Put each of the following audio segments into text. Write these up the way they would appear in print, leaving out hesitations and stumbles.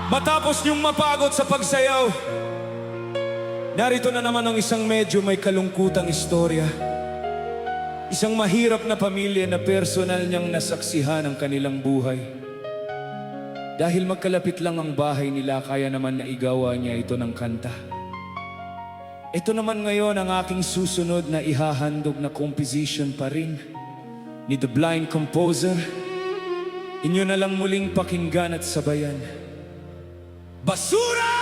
Matapos niyong mapagod sa pagsayaw, narito na naman ang isang medyo may kalungkutang istorya. Isang mahirap na pamilya na personal niyang nasaksihan ang kanilang buhay. Dahil magkalapit lang ang bahay nila, kaya naman naigawa niya ito ng kanta. Ito naman ngayon ang aking susunod na ihahandog na composition pa rin ni The Blind Composer. Inyo na lang muling pakinggan at sabayan. Basura!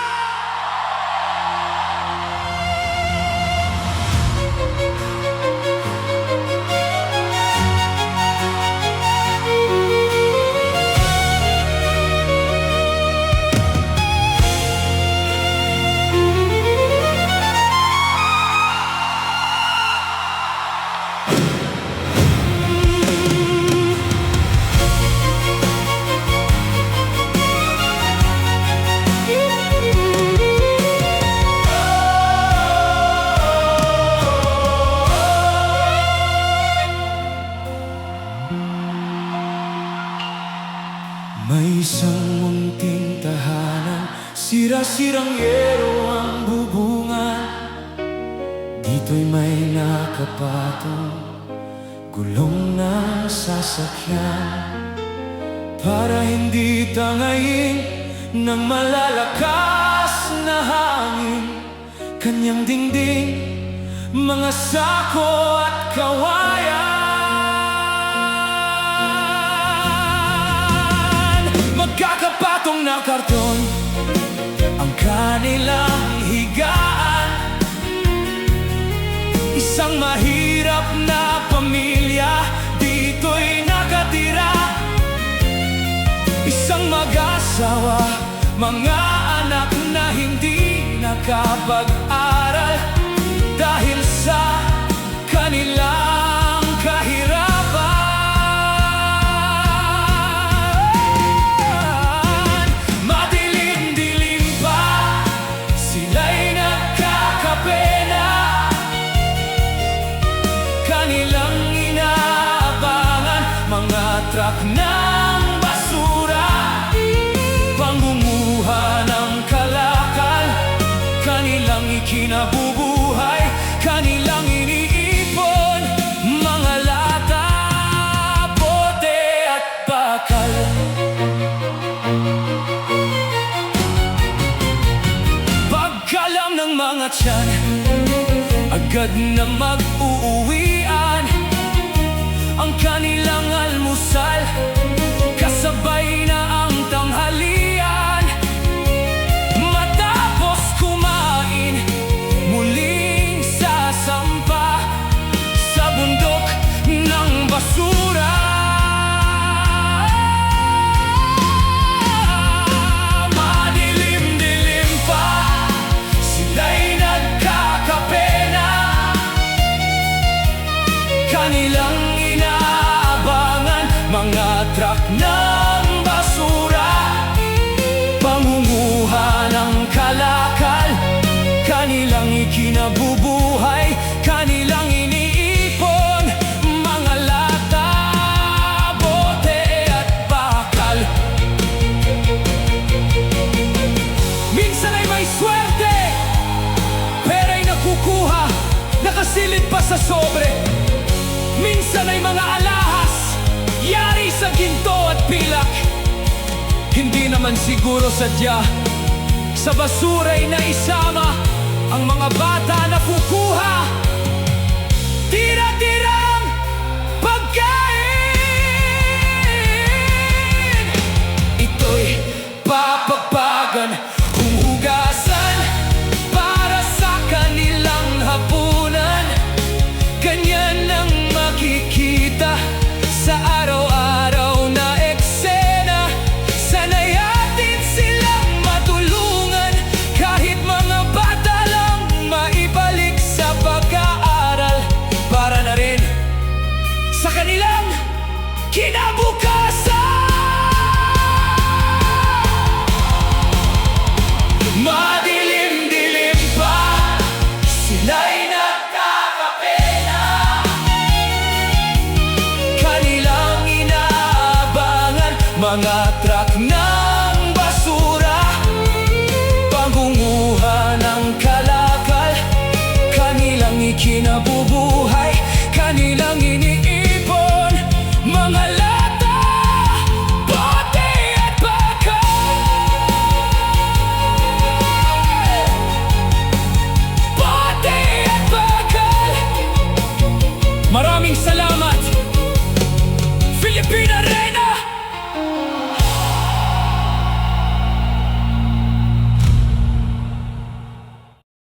May isang munting tahanan, sira-sirang yero ang bubungan. Dito'y may nakapatong gulong ng sasakyan, para hindi tangayin ng malalakas na hangin. Kanyang dingding, mga sako at kawayan. Magkakapatong na karton ang kanilang higaan. Isang mahirap na pamilya dito'y nakatira. Isang mag-asawa, mga anak na hindi nakapag-aral dahil sa kanilang kahirapan. Kanilang inaabangan mga truck ng basura, pangunguha ng kalakal. Kanilang ikinabubuhay, kanilang iniipon, mga lata, bote at bakal. Pagkalam ng mga tiyan, agad na mag-uuwian ang kanilang almusal, kasabay na ang tanghalian. Matapos kumain, muling sasampa sa bundok ng basura. Madilim-dilim pa, sila'y nagkakape. Kanilang inaabangan mga truck ng basura, pangunguha ng kalakal. Kanilang ikinabubuhay, kanilang iniipon, mga lata, bote at bakal. Minsan ay may swerte, pera'y nakukuha, nakasilid pa sa sobre. Minsan ay mga alahas, yari sa ginto at pilak. Hindi naman siguro sadya, sa basura'y naisama ang mga bata na kukuha. Tira-tirang pagkain, ito'y papapagan, huhugasan para sa kanilang hapunan. Ganyan ang makikita sa araw-araw na eksena. Sana'y atin silang matulungan, kahit mga bata lang, maibalik sa pag-aaral, para na rin sa kanilang kinabukasan. mga truck ng basura, pangunguha ng kalakal, kanilang ikinabuhi